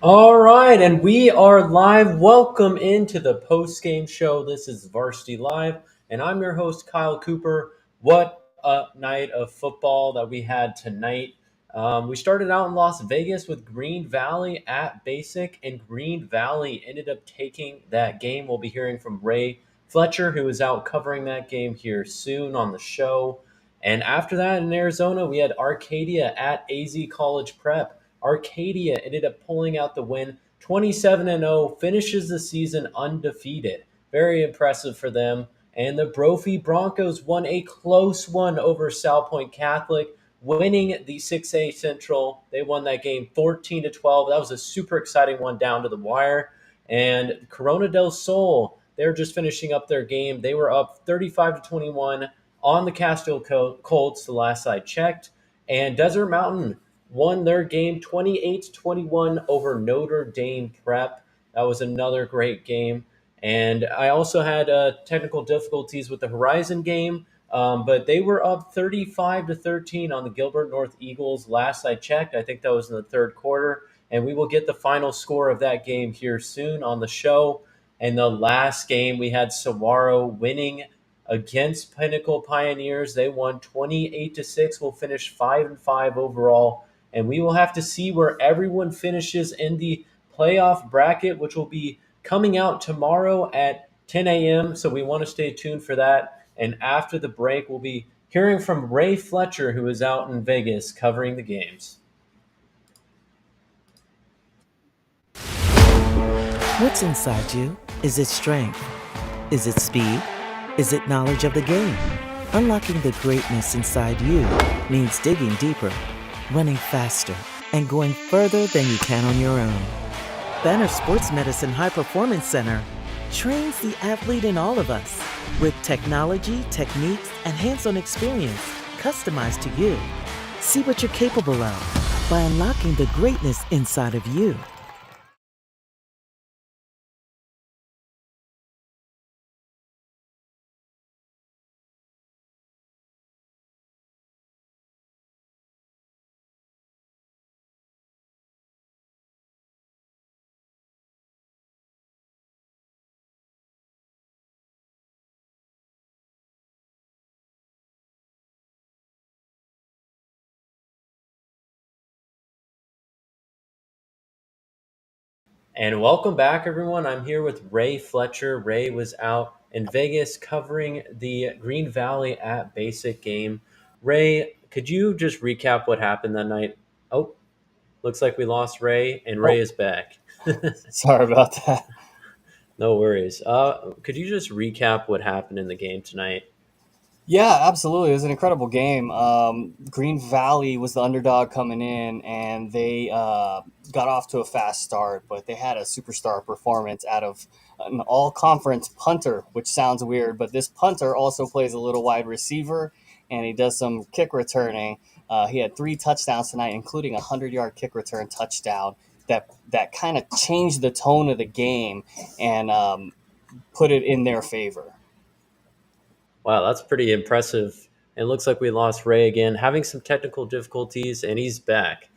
All right, and we are live. Welcome into the Postgame show. This is Varsity Live, and I'm your host, Kyle Cooper. What a night of football that we had tonight. We started out in Las Vegas with Green Valley at Basic, and Green Valley ended up taking that game. We'll be hearing from Ray Fletcher, who is out covering that game here soon on the show. And after that, in Arizona, we had Arcadia at AZ College Prep. Arcadia ended up pulling out the win 27-0, finishes the season undefeated. Very impressive for them. And the Brophy Broncos won a close one over South Point Catholic, winning the 6A Central. They won that game 14-12. That was a super exciting one down to the wire. And Corona del Sol, they're just finishing up their game. They were up 35-21 on the Castile Colts the last I checked. And Desert Mountain won their game 28-21 over Notre Dame Prep. That was another great game. And I also had technical difficulties with the Horizon game, but they were up 35-13 on the Gilbert North Eagles last I checked. I think that was in the third quarter. And we will get the final score of that game here soon on the show. And the last game, we had Saguaro winning against Pinnacle Pioneers. They won 28-6. We'll finish 5-5 overall, and we will have to see where everyone finishes in the playoff bracket, which will be coming out tomorrow at 10 a.m. So we want to stay tuned for that. And after the break, we'll be hearing from Ray Fletcher, who is out in Vegas covering the games. What's inside you? Is it strength? Is it speed? Is it knowledge of the game? Unlocking the greatness inside you means digging deeper, running faster, and going further than you can on your own. Banner Sports Medicine High Performance Center trains the athlete in all of us with technology, techniques, and hands-on experience customized to you. See what you're capable of by unlocking the greatness inside of you. And welcome back, everyone. I'm here with Ray Fletcher. Ray was out in Vegas covering the Green Valley at Basic game. Ray, could you just recap what happened that night? Oh, looks like we lost Ray, and Ray Oh, is back. sorry about that. No worries. Could you just recap what happened in the game tonight? Yeah, absolutely. It was an incredible game. Green Valley was the underdog coming in, and they got off to a fast start, but they had a superstar performance out of an all conference punter, which sounds weird, but this punter also plays a little wide receiver, and he does some kick returning. He had 3 touchdowns tonight, including a 100-yard kick return touchdown that kind of changed the tone of the game and put it in their favor. Wow, that's pretty impressive. It looks like we lost Ray again, having some technical difficulties, and he's back.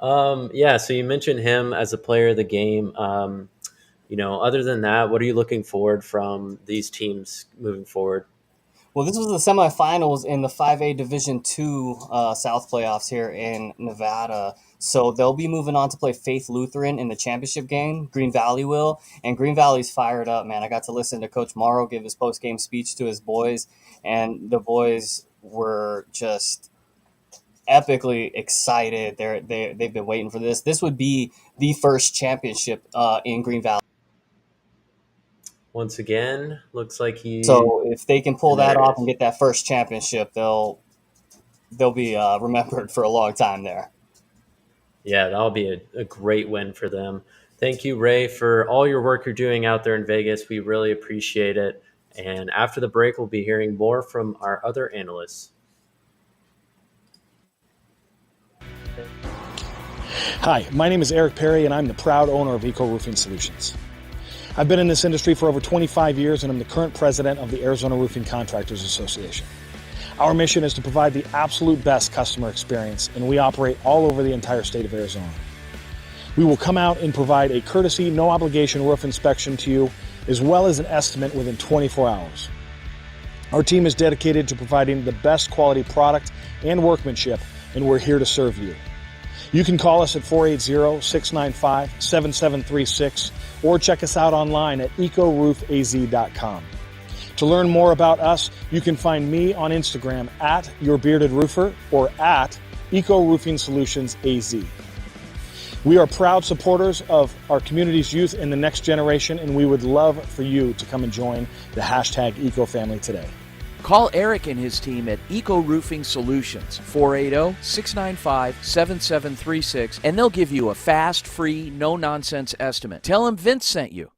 Yeah, so you mentioned him as a player of the game. Other than that, what are you looking forward from these teams moving forward? Well, this was the semifinals in the 5A Division Two South playoffs here in Nevada. So they'll be moving on to play Faith Lutheran in the championship game. Green Valley will, and Green Valley's fired up, man. I got to listen to Coach Morrow give his post game speech to his boys, and the boys were just epically excited. They've been waiting for this. This would be the first championship in Green Valley. Once again, looks like he. So if they can pull And there that it off and is. get that first championship, they'll be remembered for a long time there. Yeah, that'll be a great win for them. Thank you, Ray, for all your work you're doing out there in Vegas. We really appreciate it. And after the break, we'll be hearing more from our other analysts. Hi, my name is Eric Perry, and I'm the proud owner of Eco Roofing Solutions. I've been in this industry for over 25 years, and I'm the current president of the Arizona Roofing Contractors Association. Our mission is to provide the absolute best customer experience, and we operate all over the entire state of Arizona. We will come out and provide a courtesy, no obligation roof inspection to you, as well as an estimate within 24 hours. Our team is dedicated to providing the best quality product and workmanship, and we're here to serve you. You can call us at 480-695-7736 or check us out online at ecoroofaz.com. To learn more about us, you can find me on Instagram at YourBeardedRoofer or at EcoRoofingSolutionsAZ. We are proud supporters of our community's youth and the next generation, and we would love for you to come and join the hashtag EcoFamily today. Call Eric and his team at Eco Roofing Solutions, 480-695-7736, and they'll give you a fast, free, no-nonsense estimate. Tell them Vince sent you.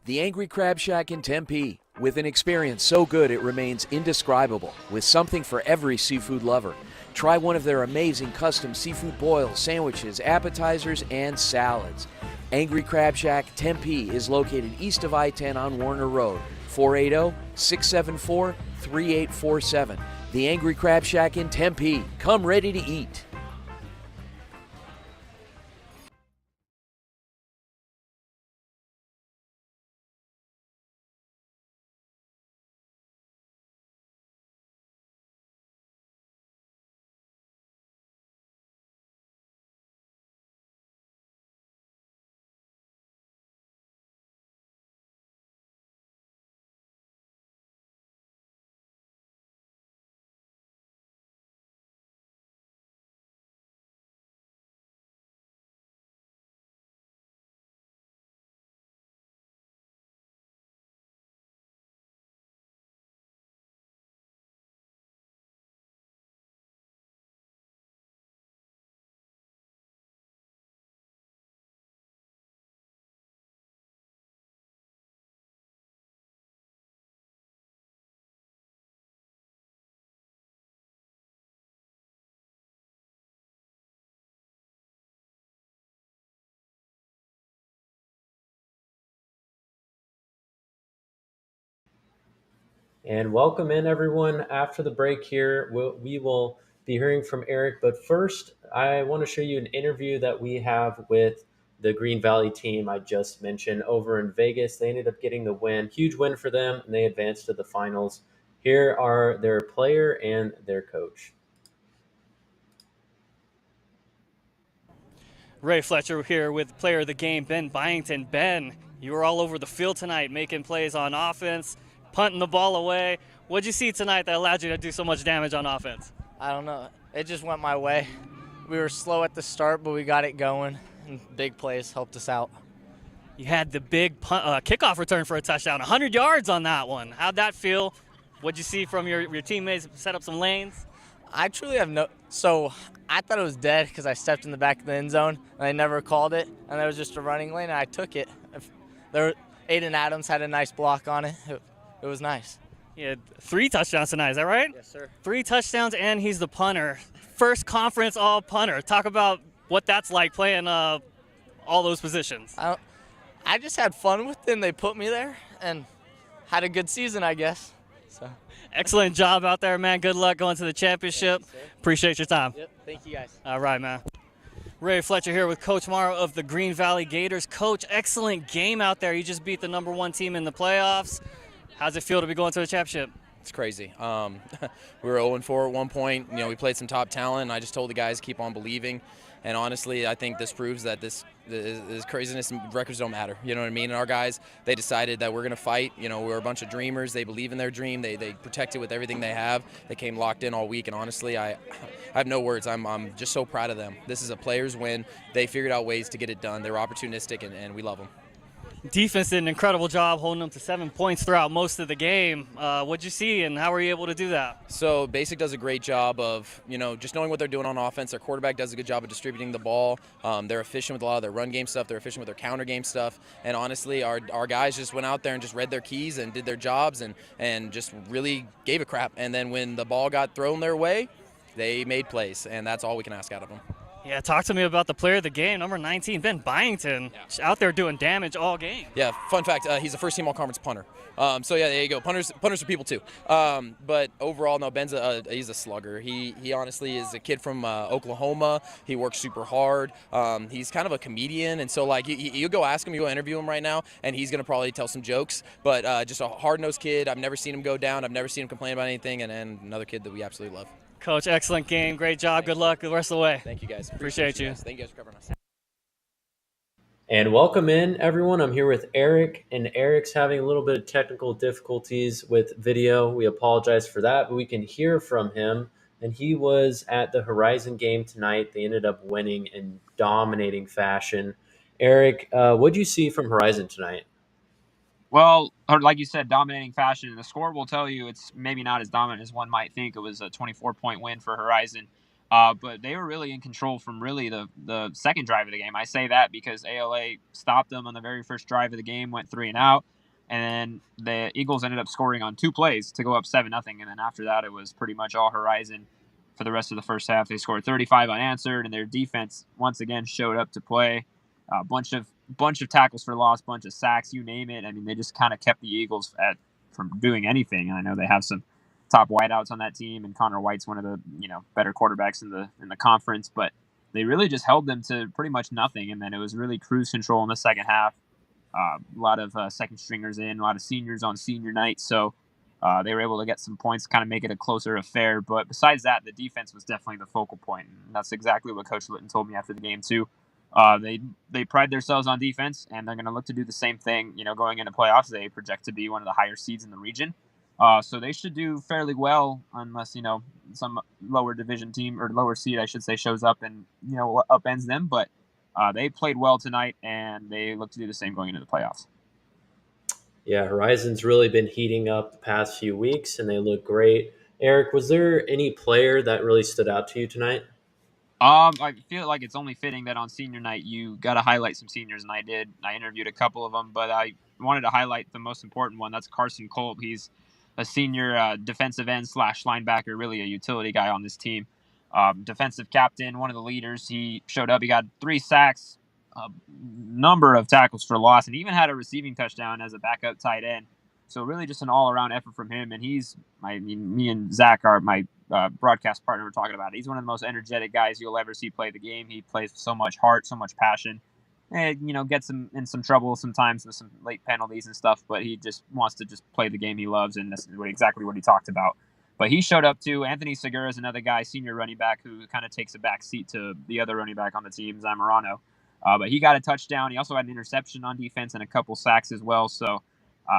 The Angry Crab Shack in Tempe, with an experience so good it remains indescribable, with something for every seafood lover. Try one of their amazing custom seafood boils, sandwiches, appetizers, and salads. Angry Crab Shack Tempe is located east of I-10 on Warner Road, 480-674-3847. The Angry Crab Shack in Tempe. Come ready to eat. And welcome in, everyone. After the break here, we will be hearing from Eric. But first, I want to show you an interview that we have with the Green Valley team I just mentioned over in Vegas. They ended up getting the win. Huge win for them, and they advanced to the finals. Here are their player and their coach. Ray Fletcher here with player of the game, Ben Byington. Ben, you were all over the field tonight, making plays on offense, punting the ball away. What'd you see tonight that allowed you to do so much damage on offense? I don't know. It just went my way. We were slow at the start, but we got it going, and big plays helped us out. You had the big kickoff return for a touchdown, 100 yards on that one. How'd that feel? What'd you see from your teammates set up some lanes? I truly have no – so I thought it was dead because I stepped in the back of the end zone, and I never called it, and there was just a running lane, and I took it. Aiden Adams had a nice block on it. It was nice. He had 3 touchdowns tonight, is that right? Yes, sir. 3 touchdowns, and he's the punter. First conference all punter. Talk about what that's like playing all those positions. I just had fun with them. They put me there and had a good season, I guess. So. Excellent job out there, man. Good luck going to the championship. Appreciate your time. Yep. Thank you, guys. All right, man. Ray Fletcher here with Coach Morrow of the Green Valley Gators. Coach, excellent game out there. You just beat the #1 team in the playoffs. How's it feel to be going to the championship? It's crazy. We were 0-4 at one point. We played some top talent, and I just told the guys to keep on believing. And honestly, I think this proves that this craziness and records don't matter. You know what I mean? And our guys, they decided that we're going to fight. We're a bunch of dreamers. They believe in their dream. They protect it with everything they have. They came locked in all week. And honestly, I have no words. I'm just so proud of them. This is a player's win. They figured out ways to get it done. They were opportunistic, and we love them. Defense did an incredible job holding them to 7 points throughout most of the game. What'd you see, and how were you able to do that? So Basic does a great job of, just knowing what they're doing on offense. Their quarterback does a good job of distributing the ball. They're efficient with a lot of their run game stuff. They're efficient with their counter game stuff. And honestly, our guys just went out there and just read their keys and did their jobs and just really gave a crap. And then when the ball got thrown their way, they made plays, and that's all we can ask out of them. Yeah, talk to me about the player of the game, number 19, Ben Byington, out there doing damage all game. Yeah, fun fact, he's a first-team all-conference punter. So yeah, there you go. Punters are people too. But overall, no, Ben's he's a slugger. He honestly is a kid from Oklahoma. He works super hard. He's kind of a comedian, and so like you go ask him, you go interview him right now, and he's gonna probably tell some jokes. But just a hard-nosed kid. I've never seen him go down. I've never seen him complain about anything, and another kid that we absolutely love. Coach, excellent game. Great job. Good luck the rest of the way. Thank you, guys. Appreciate you. Guys. Thank you guys for covering us. And welcome in, everyone. I'm here with Eric, and Eric's having a little bit of technical difficulties with video. We apologize for that, but we can hear from him. And he was at the Horizon game tonight. They ended up winning in dominating fashion. Eric, what did you see from Horizon tonight? Well, like you said, dominating fashion. The score will tell you it's maybe not as dominant as one might think. It was a 24-point win for Horizon. But they were really in control from really the second drive of the game. I say that because ALA stopped them on the very first drive of the game, went 3-and-out, and then the Eagles ended up scoring on 2 plays to go up 7-0. And then after that, it was pretty much all Horizon for the rest of the first half. They scored 35 unanswered, and their defense once again showed up to play. A bunch of tackles for loss, bunch of sacks, you name it. I mean, they just kind of kept the Eagles from doing anything. And I know they have some top wideouts on that team, and Connor White's one of the better quarterbacks in the conference. But they really just held them to pretty much nothing, and then it was really cruise control in the second half. A lot of second stringers in, a lot of seniors on senior night, so they were able to get some points, kind of make it a closer affair. But besides that, the defense was definitely the focal point, and that's exactly what Coach Litton told me after the game too. They pride themselves on defense, and they're going to look to do the same thing. Going into playoffs, they project to be one of the higher seeds in the region. So they should do fairly well, unless some lower division team or lower seed, I should say, shows up and upends them. But they played well tonight, and they look to do the same going into the playoffs. Yeah, Horizon's really been heating up the past few weeks, and they look great. Eric, was there any player that really stood out to you tonight? I feel like it's only fitting that on senior night you got to highlight some seniors, and I did. I interviewed a couple of them, but I wanted to highlight the most important one. That's Carson Kolb. He's a senior defensive end / linebacker, really a utility guy on this team. Defensive captain, one of the leaders. He showed up. He got 3 sacks, a number of tackles for loss, and even had a receiving touchdown as a backup tight end. So really just an all-around effort from him. And me and Zach, my broadcast partner, were talking about it. He's one of the most energetic guys you'll ever see play the game. He plays with so much heart, so much passion. And, gets him in some trouble sometimes with some late penalties and stuff, but he just wants to just play the game he loves, and that's exactly what he talked about. But he showed up too. Anthony Segura is another guy, senior running back, who kind of takes a back seat to the other running back on the team, Zamorano. But he got a touchdown. He also had an interception on defense and a couple sacks as well. So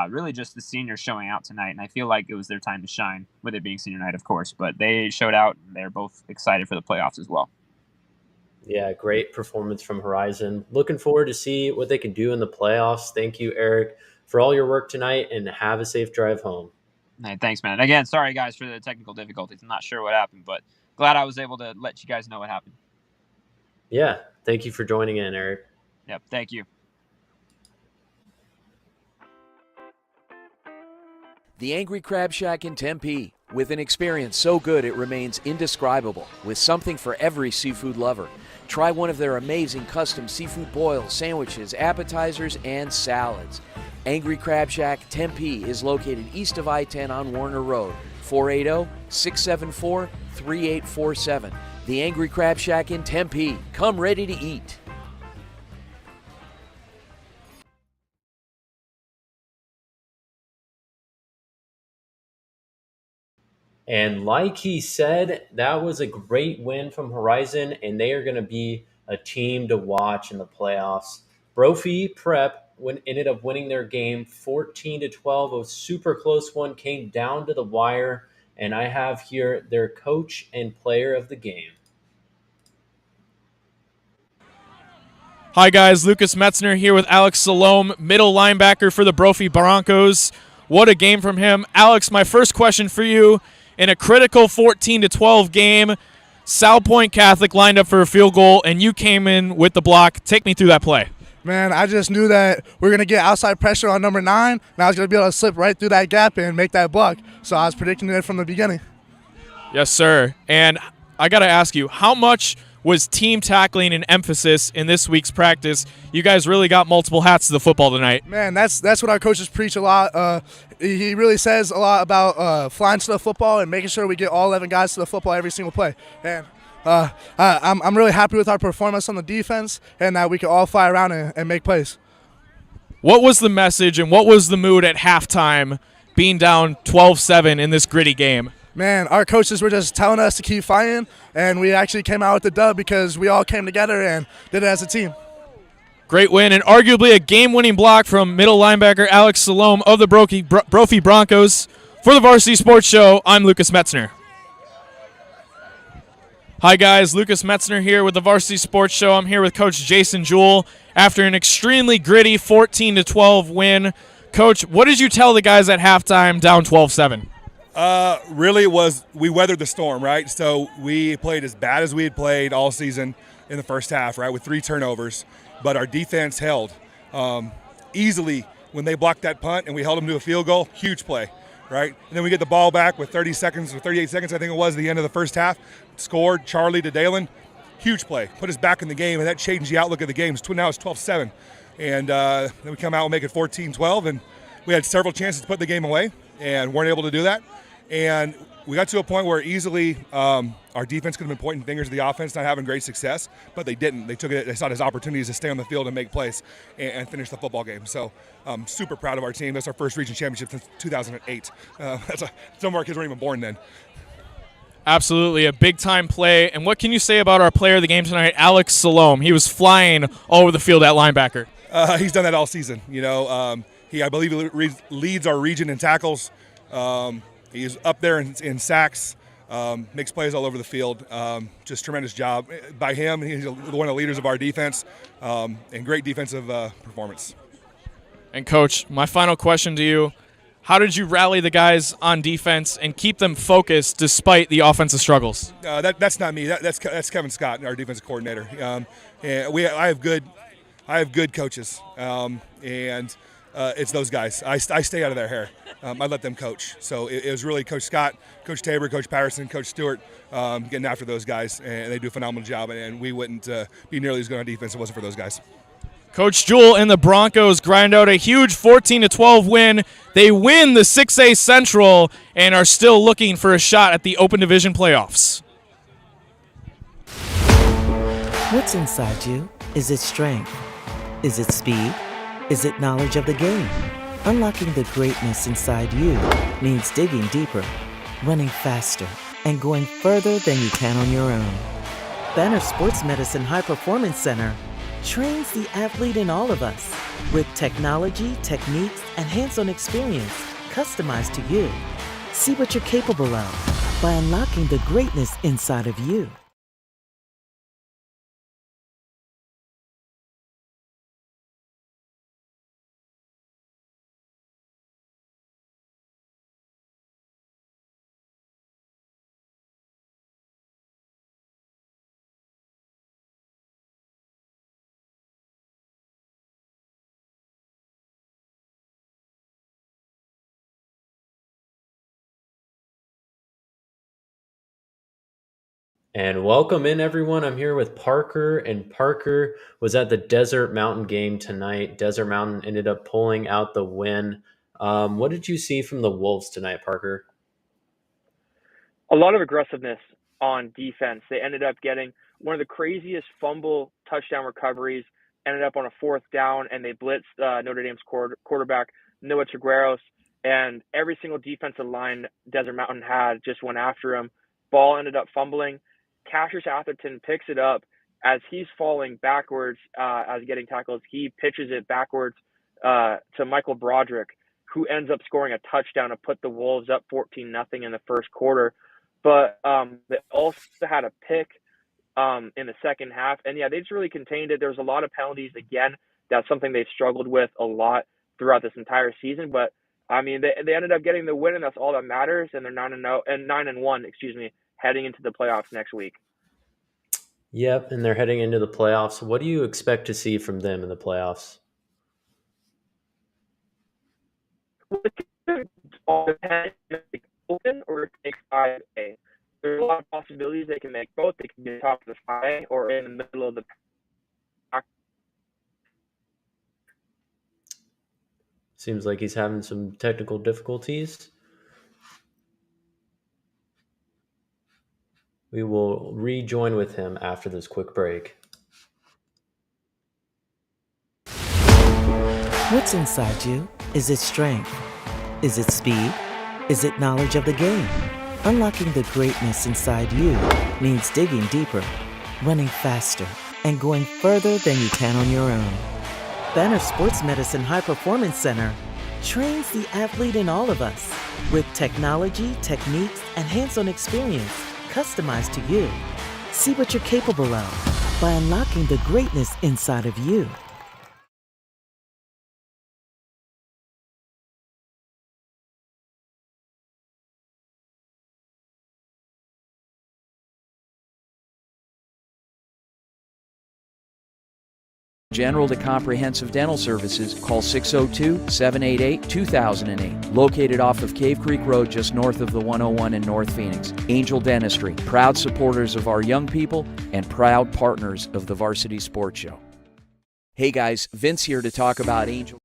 really just the seniors showing out tonight, and I feel like it was their time to shine, with it being senior night, of course. But they showed out, and they're both excited for the playoffs as well. Yeah, great performance from Horizon. Looking forward to see what they can do in the playoffs. Thank you, Eric, for all your work tonight, and have a safe drive home. Hey, thanks, man. Again, sorry, guys, for the technical difficulties. I'm not sure what happened, but glad I was able to let you guys know what happened. Yeah, thank you for joining in, Eric. Yep, thank you. The Angry Crab Shack in Tempe, with an experience so good it remains indescribable, with something for every seafood lover. Try one of their amazing custom seafood boils, sandwiches, appetizers, and salads. Angry Crab Shack Tempe is located east of I-10 on Warner Road, 480-674-3847. The Angry Crab Shack in Tempe. Come ready to eat. And like he said, that was a great win from Horizon, and they are going to be a team to watch in the playoffs. Brophy Prep ended up winning their game 14-12. A super close one, came down to the wire, and I have here their coach and player of the game. Hi guys, Lucas Metzner here with Alex Salome, middle linebacker for the Brophy Broncos. What a game from him. Alex, my first question for you. In a critical 14-12 game, Sal Point Catholic lined up for a field goal, and you came in with the block. Take me through that play. Man, I just knew that we were going to get outside pressure on number 9, and I was going to be able to slip right through that gap and make that block. So I was predicting it from the beginning. Yes, sir. And I got to ask you, how much was team tackling an emphasis in this week's practice. You guys really got multiple hats to the football tonight. Man, that's what our coaches preach a lot. He really says a lot about flying to the football and making sure we get all 11 guys to the football every single play. And I'm really happy with our performance on the defense and that we can all fly around and make plays. What was the message and what was the mood at halftime being down 12-7 in this gritty game? Man, our coaches were just telling us to keep fighting, and we actually came out with the dub because we all came together and did it as a team. Great win, and arguably a game-winning block from middle linebacker Alex Salome of the Brophy Broncos. For the Varsity Sports Show, I'm Lucas Metzner. Hi guys, Lucas Metzner here with the Varsity Sports Show. I'm here with Coach Jason Jewell after an extremely gritty 14-12 win. Coach, what did you tell the guys at halftime down 12-7? Really was we weathered the storm, right? So we played as bad as we had played all season in the first half, right, with 3 turnovers. But our defense held easily when they blocked that punt and we held them to a field goal. Huge play, right? And then we get the ball back with 30 seconds or 38 seconds, I think it was, at the end of the first half. Scored, Charlie to Dalen. Huge play. Put us back in the game, and that changed the outlook of the game. Now it's 12-7. And then we come out and make it 14-12, and we had several chances to put the game away and weren't able to do that. And we got to a point where easily our defense could have been pointing fingers at the offense, not having great success, but they didn't. They took it. They saw it as opportunities to stay on the field and make plays and finish the football game. So I'm super proud of our team. That's our first region championship since 2008. Some of our kids weren't even born then. Absolutely, a big-time play. And what can you say about our player of the game tonight, Alex Salome? He was flying all over the field at linebacker. He's done that all season. You know, I believe he leads our region in tackles. He's up there in sacks, makes plays all over the field. Just tremendous job by him. He's one of the leaders of our defense, and great defensive performance. And, Coach, my final question to you, how did you rally the guys on defense and keep them focused despite the offensive struggles? That's not me. That's Kevin Scott, our defensive coordinator. I have good coaches, and it's those guys. I stay out of their hair. I let them coach. So it was really Coach Scott, Coach Tabor, Coach Patterson, Coach Stewart getting after those guys, and they do a phenomenal job. And we wouldn't be nearly as good on defense if it wasn't for those guys. Coach Jewell and the Broncos grind out a huge 14-12 win. They win the 6A Central and are still looking for a shot at the Open Division playoffs. What's inside you? Is it strength? Is it speed? Is it knowledge of the game? Unlocking the greatness inside you means digging deeper, running faster, and going further than you can on your own. Banner Sports Medicine High Performance Center trains the athlete in all of us with technology, techniques, and hands-on experience customized to you. See what you're capable of by unlocking the greatness inside of you. And welcome in, everyone. I'm here with Parker, and Parker was at the Desert Mountain game tonight. Desert Mountain ended up pulling out the win. What did you see from the Wolves tonight, Parker? A lot of aggressiveness on defense. They ended up getting one of the craziest fumble touchdown recoveries, ended up on a 4th down, and they blitzed Notre Dame's quarterback, Noah Trigueros, and every single defensive line Desert Mountain had just went after him. Ball ended up fumbling. Cassius Atherton picks it up as he's falling backwards as getting tackled. He pitches it backwards to Michael Broderick, who ends up scoring a touchdown to put the Wolves up 14-0 in the first quarter. But they also had a pick in the second half. And, yeah, they just really contained it. There was a lot of penalties. Again, that's something they've struggled with a lot throughout this entire season. But, I mean, they ended up getting the win, and that's all that matters. And they're 9-1, heading into the playoffs next week. Yep, and they're heading into the playoffs. What do you expect to see from them in the playoffs? All depends if they open or take 5A. There's a lot of possibilities. They can make both. They can be top of the 5 or in the middle of the pack. Seems like he's having some technical difficulties. We will rejoin with him after this quick break. What's inside you? Is it strength? Is it speed? Is it knowledge of the game? Unlocking the greatness inside you means digging deeper, running faster, and going further than you can on your own. Banner Sports Medicine High Performance Center trains the athlete in all of us with technology, techniques, and hands-on experience customized to you. See what you're capable of by unlocking the greatness inside of you. General to comprehensive dental services, call 602-788-2008. Located off of Cave Creek Road just north of the 101 in North Phoenix. Angel Dentistry, proud supporters of our young people and proud partners of the Varsity Sports Show. Hey guys, Vince here to talk about Angel.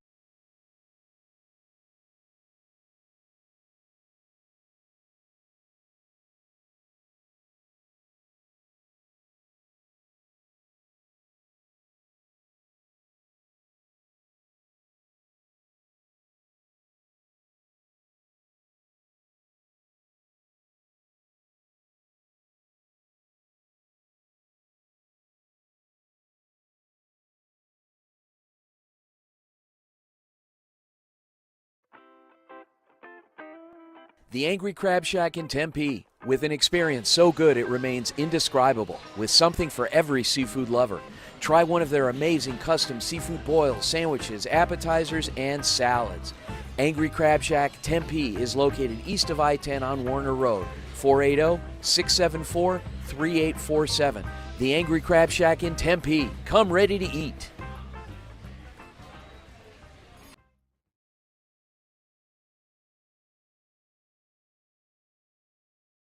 The Angry Crab Shack in Tempe, with an experience so good it remains indescribable, with something for every seafood lover. Try one of their amazing custom seafood boils, sandwiches, appetizers, and salads. Angry Crab Shack Tempe is located east of I-10 on Warner Road, 480-674-3847. The Angry Crab Shack in Tempe. Come ready to eat.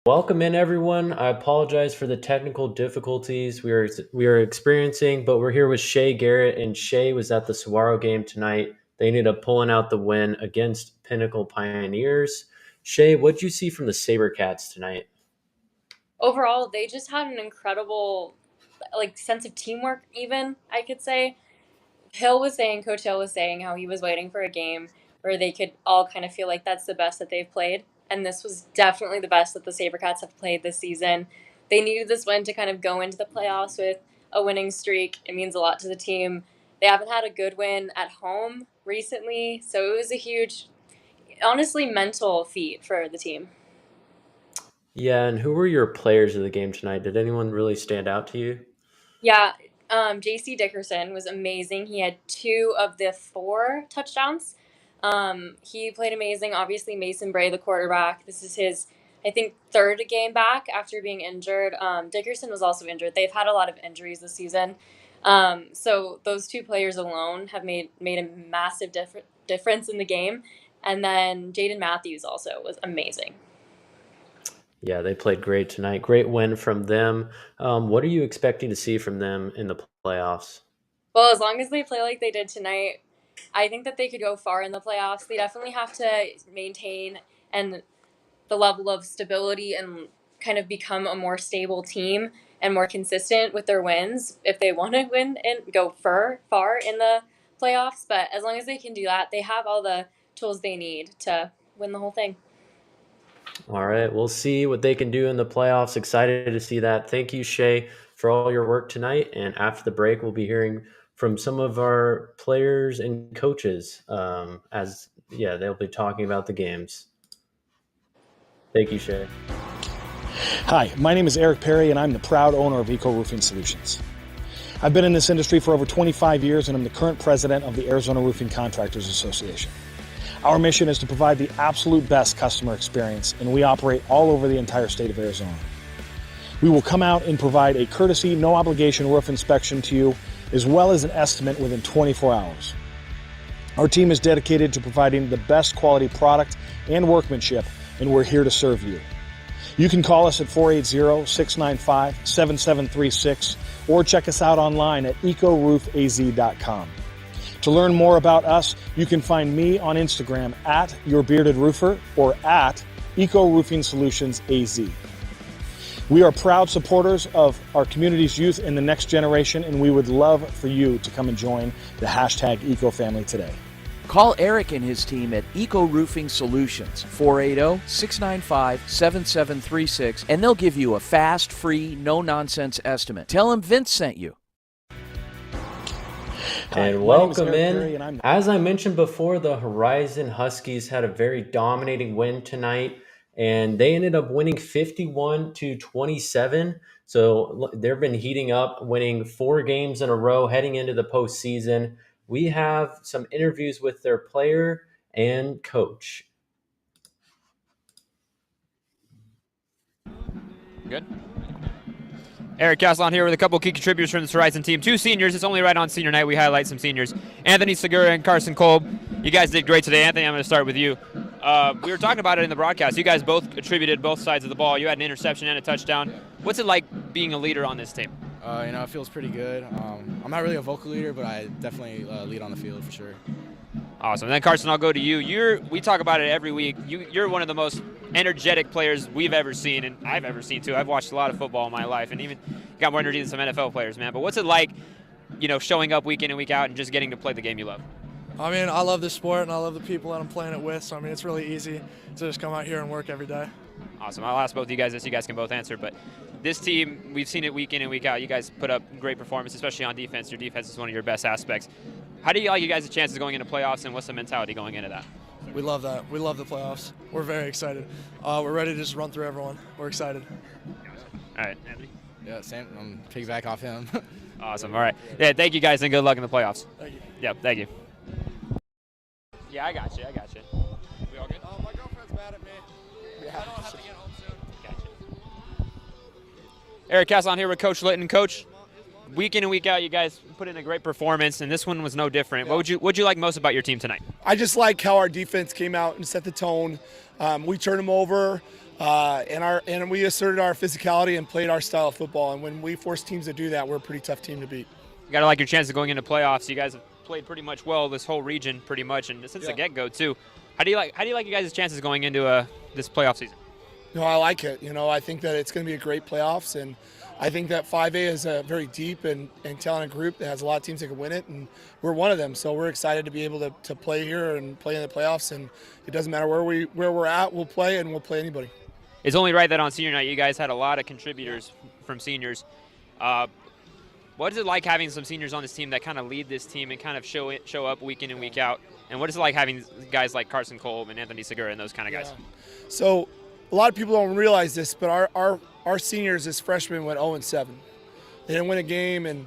Welcome in, everyone. I apologize for the technical difficulties we are experiencing, but we're here with Shay Garrett, and Shay was at the Saguaro game tonight. They ended up pulling out the win against Pinnacle Pioneers. Shay, what did you see from the SaberCats tonight? Overall, they just had an incredible sense of teamwork, even, I could say. Coach Hill was saying how he was waiting for a game where they could all kind of feel like that's the best that they've played. And this was definitely the best that the SaberCats have played this season. They needed this win to kind of go into the playoffs with a winning streak. It means a lot to the team. They haven't had a good win at home recently, so it was a huge, honestly, mental feat for the team. Yeah, and who were your players of the game tonight? Did anyone really stand out to you? Yeah, J.C. Dickerson was amazing. He had 2 of the 4 touchdowns. He played amazing. Obviously, Mason Bray, the quarterback, this is his, I think, 3rd game back after being injured. Dickerson was also injured. They've had a lot of injuries this season. So those 2 players alone have made a massive difference in the game. And then Jaden Matthews also was amazing. Yeah, they played great tonight. Great win from them. What are you expecting to see from them in the playoffs? Well, as long as they play like they did tonight, I think that they could go far in the playoffs. They definitely have to maintain the level of stability and kind of become a more stable team and more consistent with their wins if they want to win and go far in the playoffs. But as long as they can do that, they have all the tools they need to win the whole thing. All right, we'll see what they can do in the playoffs. Excited to see that. Thank you, Shay, for all your work tonight. And after the break, we'll be hearing from some of our players and coaches they'll be talking about the games. Thank you, Shay. Hi, my name is Eric Perry, and I'm the proud owner of Eco Roofing Solutions. I've been in this industry for over 25 years, and I'm the current president of the Arizona Roofing Contractors Association. Our mission is to provide the absolute best customer experience, and we operate all over the entire state of Arizona. We will come out and provide a courtesy, no-obligation roof inspection to you, as well as an estimate within 24 hours. Our team is dedicated to providing the best quality product and workmanship, and we're here to serve you. You can call us at 480-695-7736 or check us out online at ecoroof.az.com. To learn more about us, you can find me on Instagram at YourBeardedRoofer or at EcoRoofingSolutionsAZ. We are proud supporters of our community's youth and the next generation, and we would love for you to come and join the hashtag Eco family today. Call Eric and his team at Eco Roofing Solutions, 480-695-7736, and they'll give you a fast, free, no-nonsense estimate. Tell them Vince sent you. And welcome in. As I mentioned before, the Horizon Huskies had a very dominating win tonight, and they ended up winning 51-27. So they've been heating up, winning 4 games in a row, heading into the postseason. We have some interviews with their player and coach. Good. Eric Castellan here with a couple key contributors from this Horizon team. 2 seniors. It's only right on senior night we highlight some seniors. Anthony Segura and Carson Kolb. You guys did great today. Anthony, I'm going to start with you. We were talking about it in the broadcast. You guys both attributed both sides of the ball. You had an interception and a touchdown. What's it like being a leader on this team? It feels pretty good. I'm not really a vocal leader, but I definitely lead on the field for sure. Awesome. And then Carson, I'll go to you. We talk about it every week. You're one of the most energetic players we've ever seen, and I've ever seen too. I've watched a lot of football in my life, and even got more energy than some NFL players, man. But what's it like, showing up week in and week out and just getting to play the game you love? I mean, I love this sport and I love the people that I'm playing it with. So I mean, it's really easy to just come out here and work every day. Awesome. I'll ask both of you guys this. You guys can both answer, but this team, we've seen it week in and week out. You guys put up great performance, especially on defense. Your defense is one of your best aspects. How do you like you guys' chances going into playoffs, and what's the mentality going into that? We love that. We love the playoffs. We're very excited. We're ready to just run through everyone. We're excited. All right, Anthony? Yeah, same. I'm piggyback off him. Awesome. All right. Yeah, thank you guys, and good luck in the playoffs. Thank you. Yep, thank you. Yeah, I got you. We all good? My girlfriend's mad at me. Yeah. I don't have to get home soon. Gotcha. Eric Castellan here with Coach Litton. Coach, week in and week out, you guys put in a great performance, and this one was no different. Yeah. What'd you like most about your team tonight? I just like how our defense came out and set the tone. We turned them over, and we asserted our physicality and played our style of football. And when we force teams to do that, we're a pretty tough team to beat. You got to like your chances going into playoffs. You guys have played pretty much well this whole region, pretty much, and since the get-go too. How do you like you guys' chances going into this playoff season? I like it. I think that it's going to be a great playoffs, and I think that 5A is a very deep and talented group that has a lot of teams that can win it, and we're one of them. So we're excited to be able to play here and play in the playoffs, and it doesn't matter where we're at, we'll play, and we'll play anybody. It's only right that on senior night you guys had a lot of contributors from seniors. What is it like having some seniors on this team that kind of lead this team and kind of show up week in and week out? And what is it like having guys like Carson Kolb and Anthony Segura and those kind of guys? So a lot of people don't realize this, but our seniors as freshmen went 0-7. They didn't win a game, and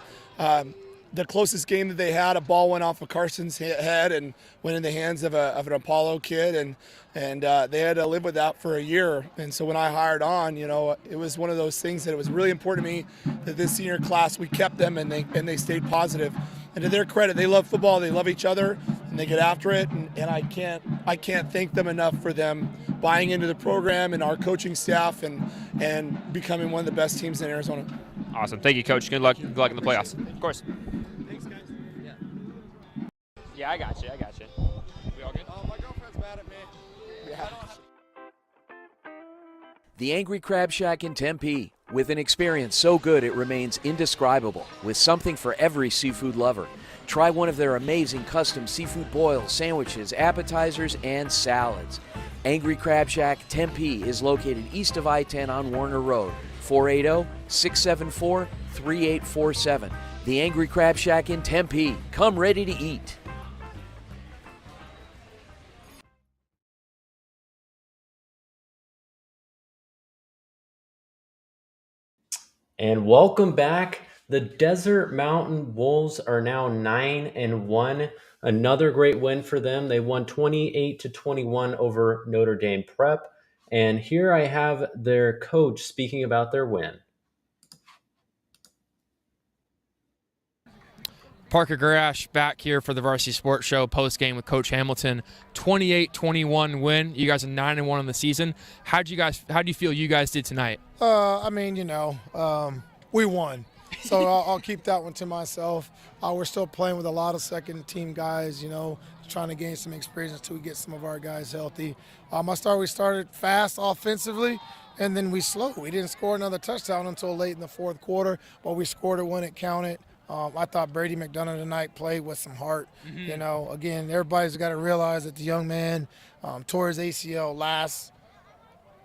the closest game that they had, a ball went off of Carson's head and went in the hands of an Apollo kid, and they had to live with that for a year. And so when I hired on, it was one of those things that it was really important to me that this senior class, we kept them and they stayed positive. And to their credit, they love football, they love each other, and they get after it. And I can't thank them enough for them buying into the program and our coaching staff and becoming one of the best teams in Arizona. Awesome. Thank you, Coach. Good luck in the playoffs. Of course. Thanks, guys. Yeah, I got you. We all good? My girlfriend's mad at me. Yeah. The Angry Crab Shack in Tempe, with an experience so good it remains indescribable, with something for every seafood lover. Try one of their amazing custom seafood boils, sandwiches, appetizers, and salads. Angry Crab Shack Tempe is located east of I-10 on Warner Road, 480-674-3847. The Angry Crab Shack in Tempe. Come ready to eat. And welcome back. The Desert Mountain Wolves are now 9-1. Another great win for them. They won 28-21 over Notre Dame Prep. And here I have their coach speaking about their win. Parker Garash back here for the Varsity Sports Show post-game with Coach Hamilton. 28-21 win. You guys are 9-1 on the season. How do you feel you guys did tonight? We won. So I'll keep that one to myself. We're still playing with a lot of second-team guys, trying to gain some experience until we get some of our guys healthy. We started fast offensively, and then we slowed. We didn't score another touchdown until late in the fourth quarter, but we scored it when it counted. I thought Brady McDonough tonight played with some heart. Again, everybody's got to realize that the young man tore his ACL last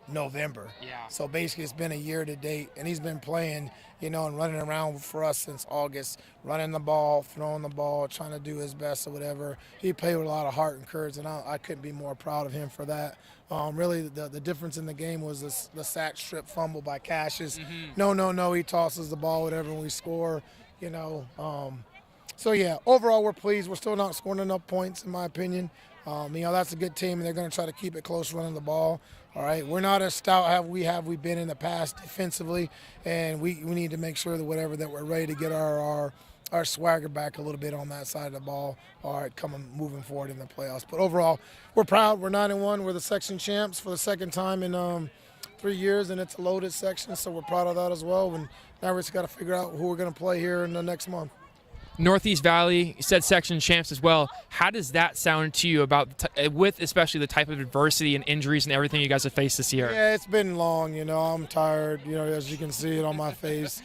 November. Yeah. So basically it's been a year to date, and he's been playing, and running around for us since August, running the ball, throwing the ball, trying to do his best or whatever. He played with a lot of heart and courage, and I couldn't be more proud of him for that. Really, the difference in the game was the sack strip fumble by Cassius. No, he tosses the ball, whatever, and we score, So, yeah, overall we're pleased. We're still not scoring enough points, in my opinion. That's a good team, and they're going to try to keep it close running the ball. All right, we're not as stout as we been in the past defensively, and we need to make sure that that we're ready to get our swagger back a little bit on that side of the ball. All right, moving forward in the playoffs. But overall, we're proud. We're 9-1. We're the section champs for the second time in 3 years, and it's a loaded section, so we're proud of that as well. And now we just got to figure out who we're going to play here in the next month. Northeast Valley said section champs as well. How does that sound to you with especially the type of adversity and injuries and everything you guys have faced this year? Yeah, it's been long. I'm tired. As you can see it on my face.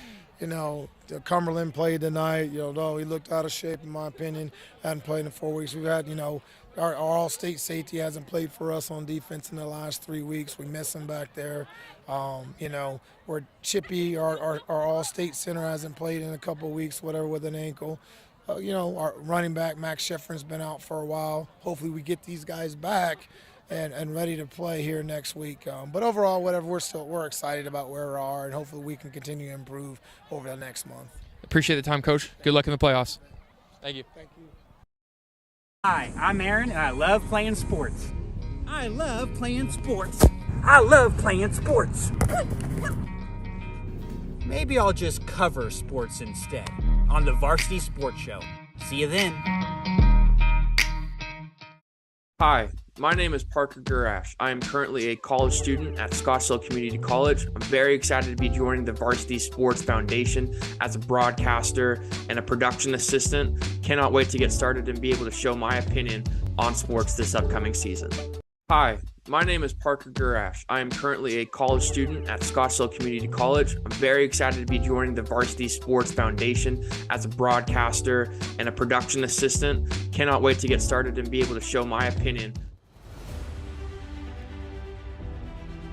Cumberland played tonight. He looked out of shape in my opinion. Hadn't played in 4 weeks. We've had our all-state safety hasn't played for us on defense in the last 3 weeks. We miss him back there. We're Chippy, our all-state center hasn't played in a couple of weeks, whatever, with an ankle. Our running back, Max Scheffrin's been out for a while. Hopefully we get these guys back and ready to play here next week. But overall, we're excited about where we are, and hopefully we can continue to improve over the next month. Appreciate the time, Coach. Good luck in the playoffs. Thank you. Thank you. Hi, I'm Aaron, and I love playing sports. I love playing sports. I love playing sports. Maybe I'll just cover sports instead on the Varsity Sports Show. See you then. Hi, my name is Parker Garash. I am currently a college student at Scottsdale Community College. I'm very excited to be joining the Varsity Sports Foundation as a broadcaster and a production assistant. Cannot wait to get started and be able to show my opinion on sports this upcoming season. Hi, my name is Parker Garash. I am currently a college student at Scottsdale Community College. I'm very excited to be joining the Varsity Sports Foundation as a broadcaster and a production assistant. Cannot wait to get started and be able to show my opinion.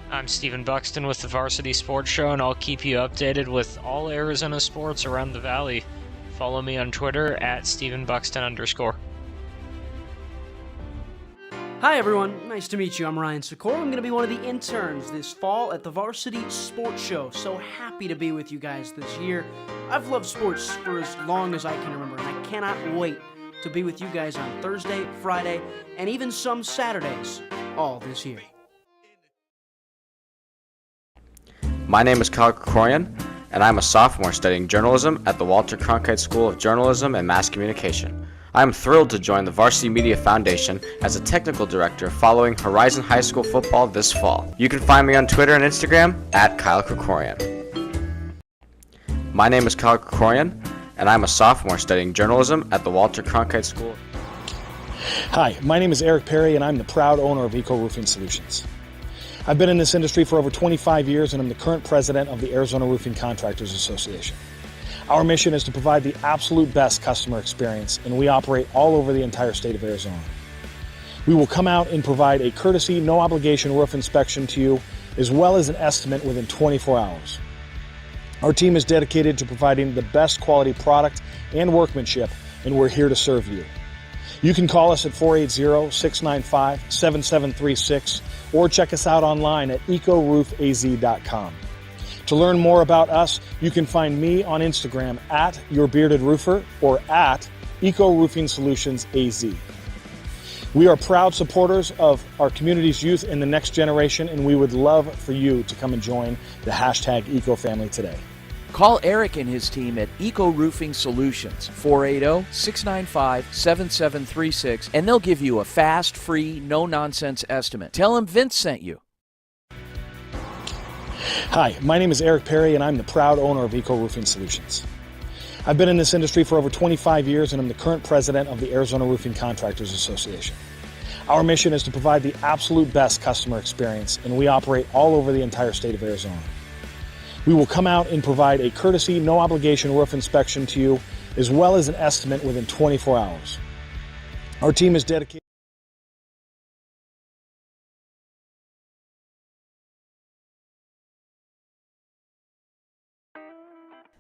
I'm Stephen Buxton with the Varsity Sports Show, and I'll keep you updated with all Arizona sports around the Valley. Follow me on Twitter at StephenBuxton_. Hi everyone, nice to meet you. I'm Ryan Sikora. I'm going to be one of the interns this fall at the Varsity Sports Show. So happy to be with you guys this year. I've loved sports for as long as I can remember, and I cannot wait to be with you guys on Thursday, Friday, and even some Saturdays all this year. My name is Kyle Krikorian, and I'm a sophomore studying journalism at the Walter Cronkite School of Journalism and Mass Communication. I am thrilled to join the Varsity Media Foundation as a technical director following Horizon High School football this fall. You can find me on Twitter and Instagram at Kyle Krikorian. My name is Kyle Krikorian, and I'm a sophomore studying journalism at the Walter Cronkite School. Hi, my name is Eric Perry, and I'm the proud owner of Eco Roofing Solutions. I've been in this industry for over 25 years, and I'm the current president of the Arizona Roofing Contractors Association. Our mission is to provide the absolute best customer experience, and we operate all over the entire state of Arizona. We will come out and provide a courtesy, no obligation roof inspection to you, as well as an estimate within 24 hours. Our team is dedicated to providing the best quality product and workmanship, and we're here to serve you. You can call us at 480-695-7736 or check us out online at ecoroofaz.com. To learn more about us, you can find me on Instagram at YourBeardedRoofer or at EcoRoofingSolutionsAZ. We are proud supporters of our community's youth and the next generation, and we would love for you to come and join the hashtag EcoFamily today. Call Eric and his team at Eco Roofing Solutions, 480-695-7736, and they'll give you a fast, free, no-nonsense estimate. Tell them Vince sent you. Hi, my name is Eric Perry, and I'm the proud owner of Eco Roofing Solutions. I've been in this industry for over 25 years, and I'm the current president of the Arizona Roofing Contractors Association. Our mission is to provide the absolute best customer experience, and we operate all over the entire state of Arizona. We will come out and provide a courtesy, no-obligation roof inspection to you, as well as an estimate within 24 hours. Our team is dedicated.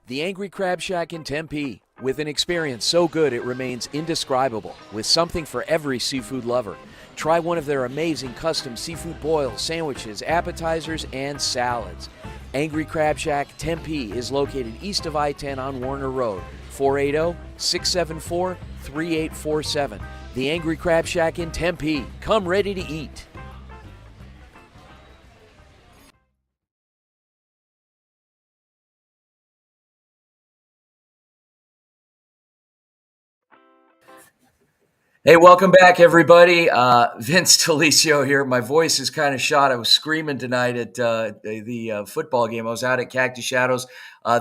The Angry Crab Shack in Tempe, with an experience so good it remains indescribable, with something for every seafood lover. Try one of their amazing custom seafood boils, sandwiches, appetizers, and salads. Angry Crab Shack Tempe is located east of I-10 on Warner Road, 480-674-3847. The Angry Crab Shack in Tempe. Come ready to eat. Hey, welcome back, everybody. Vince Talicio here. My voice is kind of shot. I was screaming tonight at the football game. I was out at Cactus Shadows.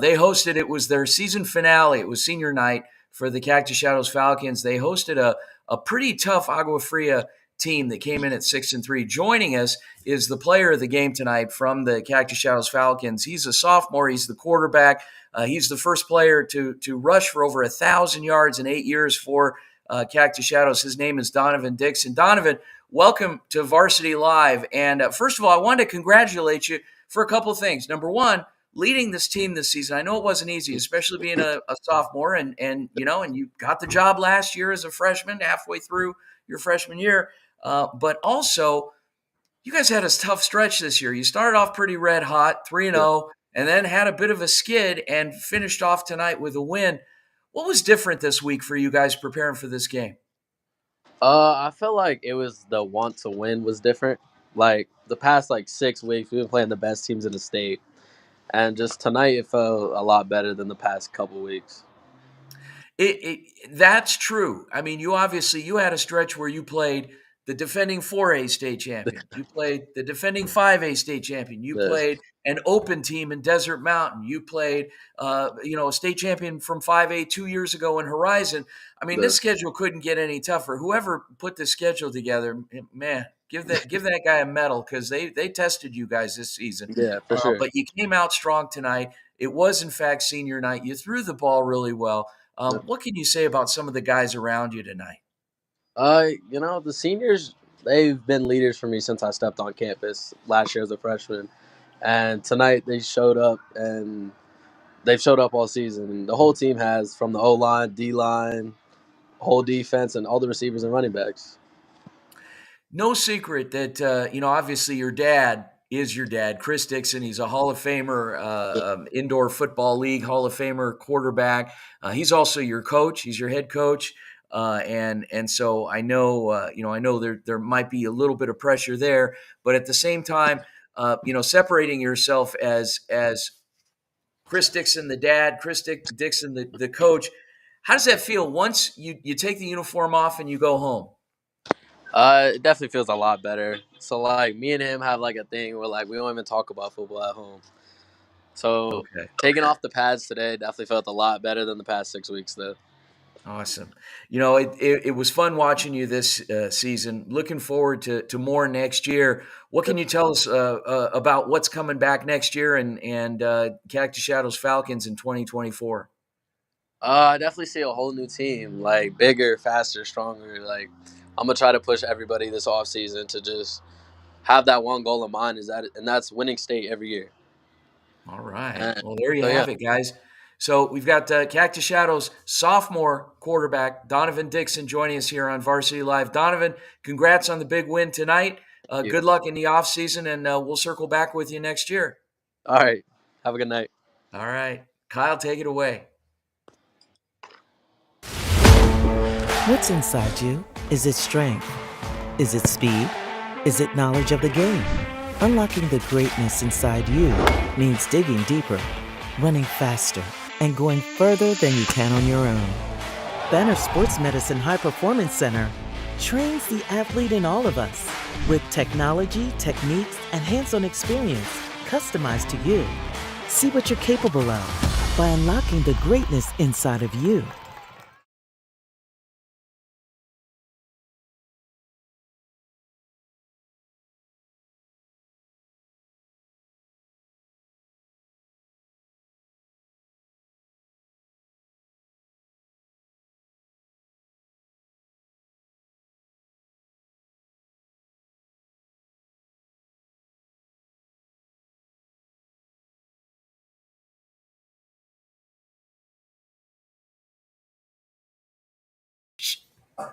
They hosted, it was their season finale. It was senior night for the Cactus Shadows Falcons. They hosted a pretty tough Agua Fria team that came in at 6-3. Joining us is the player of the game tonight from the Cactus Shadows Falcons. He's a sophomore. He's the quarterback. He's the first player to rush for over 1,000 yards in 8 years for Cactus Shadows. His name is Donovan Dixon. Donovan, welcome to Varsity Live. And first of all, I wanted to congratulate you for a couple of things. Number one, leading this team this season. I know it wasn't easy, especially being a sophomore, and you got the job last year as a freshman, halfway through your freshman year. But also, you guys had a tough stretch this year. You started off pretty red hot, 3-0, and then had a bit of a skid and finished off tonight with a win. What was different this week for you guys preparing for this game? I felt like it was the want to win was different. Like the past 6 weeks, we've been playing the best teams in the state, and just tonight it felt a lot better than the past couple weeks. That's true. I mean, you had a stretch where you played the defending 4A state champion. You played the defending 5A state champion. You played an open team in Desert Mountain. You played, a state champion from 5A 2 years ago in Horizon. I mean, this schedule couldn't get any tougher. Whoever put this schedule together, man, give that guy a medal because they tested you guys this season. Yeah, for sure. But you came out strong tonight. It was, in fact, senior night. You threw the ball really well. What can you say about some of the guys around you tonight? The seniors, they've been leaders for me since I stepped on campus last year as a freshman. And tonight they showed up, and they've showed up all season. And the whole team has, from the O-line, D-line, whole defense, and all the receivers and running backs. No secret that, obviously your dad is your dad, Chris Dixon. He's a Hall of Famer, Indoor Football League Hall of Famer quarterback. He's also your coach. He's your head coach. And so I know there might be a little bit of pressure there, but at the same time, separating yourself as Chris Dixon, the dad, Chris Dixon, the coach, how does that feel once you take the uniform off and you go home? It definitely feels a lot better. So me and him have a thing where we don't even talk about football at home. So taking off the pads today definitely felt a lot better than the past 6 weeks though. Awesome. It was fun watching you this season. Looking forward to more next year. What can you tell us about what's coming back next year and Cactus Shadows Falcons in 2024? I definitely see a whole new team, bigger, faster, stronger. I'm going to try to push everybody this offseason to just have that one goal in mind, and that's winning state every year. All right. Well, there you have it, guys. So we've got Cactus Shadows sophomore quarterback Donovan Dixon joining us here on Varsity Live. Donovan, congrats on the big win tonight. Good luck in the offseason, and we'll circle back with you next year. All right. Have a good night. All right. Kyle, take it away. What's inside you? Is it strength? Is it speed? Is it knowledge of the game? Unlocking the greatness inside you means digging deeper, running faster, and going further than you can on your own. Banner Sports Medicine High Performance Center trains the athlete in all of us with technology, techniques, and hands-on experience customized to you. See what you're capable of by unlocking the greatness inside of you.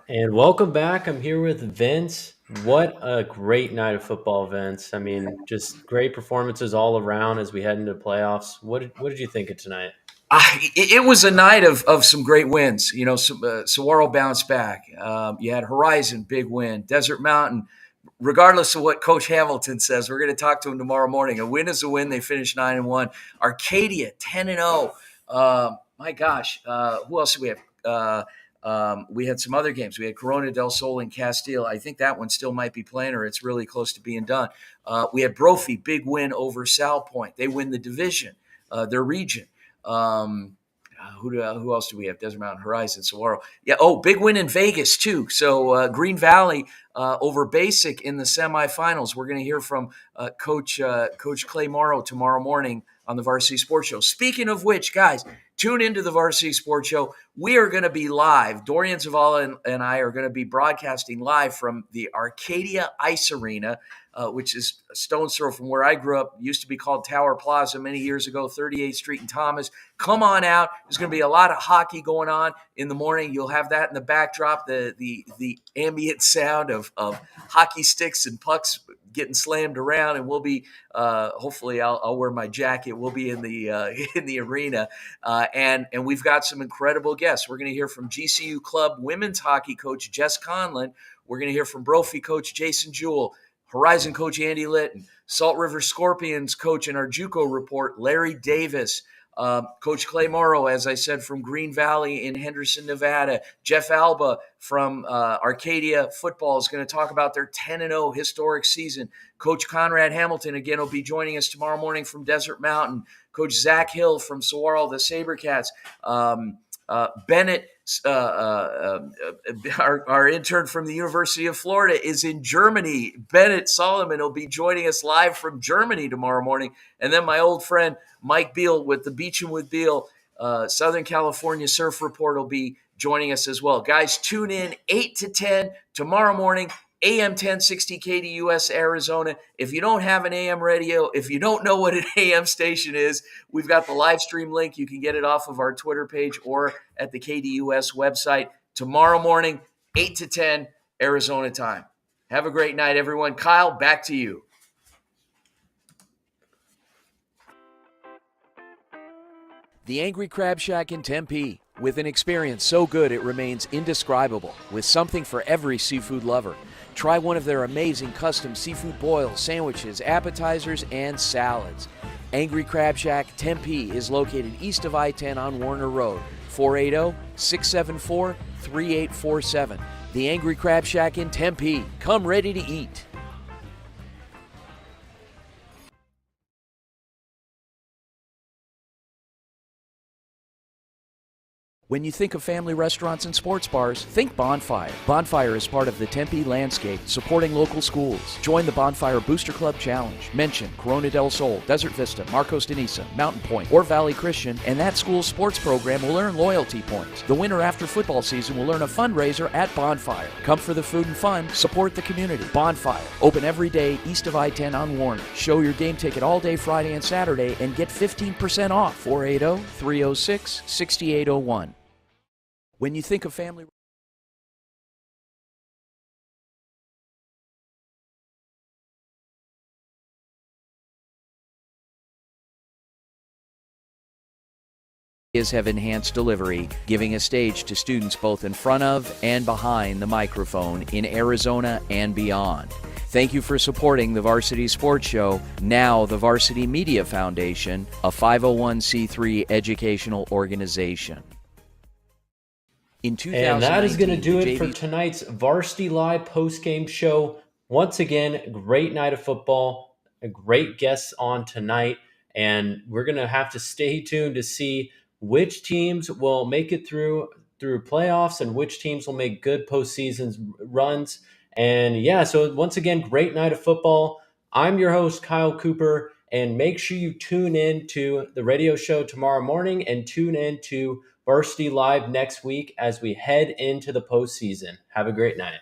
And welcome back. I'm here with Vince. What a great night of football, Vince. I mean, just great performances all around as we head into playoffs. What did you think of tonight? It was a night of some great wins. You know, Saguaro bounced back. You had Horizon, big win. Desert Mountain, regardless of what Coach Hamilton says, we're going to talk to him tomorrow morning. A win is a win. They finished 9-1. Arcadia 10-0. My gosh, who else did we have? We had some other games. We had Corona del Sol and Castile. I think that one still might be playing, or it's really close to being done. We had Brophy, big win over Sal Point. They win the division, their region. Who else do we have? Desert Mountain, Horizon, Saguaro. Yeah. Oh, big win in Vegas too. So Green Valley over Basic in the semifinals. We're going to hear from Coach Clay Morrow tomorrow morning on the Varsity Sports Show. Speaking of which, guys, tune into the Varsity Sports Show. We are going to be live. Dorian Zavala and I are going to be broadcasting live from the Arcadia Ice Arena, which is a stone's throw from where I grew up. It used to be called Tower Plaza many years ago, 38th Street and Thomas. Come on out. There's going to be a lot of hockey going on in the morning. You'll have that in the backdrop, the ambient sound of hockey sticks and pucks getting slammed around, and we'll be hopefully I'll wear my jacket. We'll be in the arena, and we've got some incredible guests. We're going to hear from GCU Club women's hockey coach Jess Conlon. We're going to hear from Brophy coach Jason Jewell, Horizon coach Andy Litton, Salt River Scorpions coach in our JUCO report Larry Davis. Coach Clay Morrow, as I said, from Green Valley in Henderson, Nevada. Jeff Alba from Arcadia Football is going to talk about their 10-0 historic season. Coach Conrad Hamilton, again, will be joining us tomorrow morning from Desert Mountain. Coach Zach Hill from Saguaro, the Sabercats. Bennett, our intern from the University of Florida, is in Germany. Bennett Solomon will be joining us live from Germany tomorrow morning. And then my old friend Mike Beal with the Beachin' with Beal, Southern California Surf Report, will be joining us as well. Guys, tune in 8 to 10 tomorrow morning, AM 1060 KDUS Arizona. If you don't have an AM radio, if you don't know what an AM station is, we've got the live stream link. You can get it off of our Twitter page or at the KDUS website. Tomorrow morning, 8 to 10 Arizona time. Have a great night, everyone. Kyle, back to you. The Angry Crab Shack in Tempe, with an experience so good it remains indescribable, with something for every seafood lover. Try one of their amazing custom seafood boils, sandwiches, appetizers, and salads. Angry Crab Shack Tempe is located east of I-10 on Warner Road, 480-674-3847. The Angry Crab Shack in Tempe. Come ready to eat. When you think of family restaurants and sports bars, think Bonfire. Bonfire is part of the Tempe landscape, supporting local schools. Join the Bonfire Booster Club Challenge. Mention Corona del Sol, Desert Vista, Marcos de Niza, Mountain Point, or Valley Christian, and that school's sports program will earn loyalty points. The winner after football season will earn a fundraiser at Bonfire. Come for the food and fun, support the community. Bonfire, open every day east of I-10 on Warner. Show your game ticket all day Friday and Saturday and get 15% off. 480-306-6801. When you think of family have enhanced delivery, giving a stage to students both in front of and behind the microphone in Arizona and beyond. Thank you for supporting the Varsity Sports Show, now the Varsity Media Foundation, a 501c3 educational organization. In And that is going to do it for JV tonight's Varsity Live post-game show. Once again, great night of football, a great guests on tonight, and we're going to have to stay tuned to see which teams will make it through playoffs and which teams will make good postseason runs. And yeah, so once again, great night of football. I'm your host, Kyle Cooper, and make sure you tune in to the radio show tomorrow morning and tune in to Varsity Live next week as we head into the postseason. Have a great night.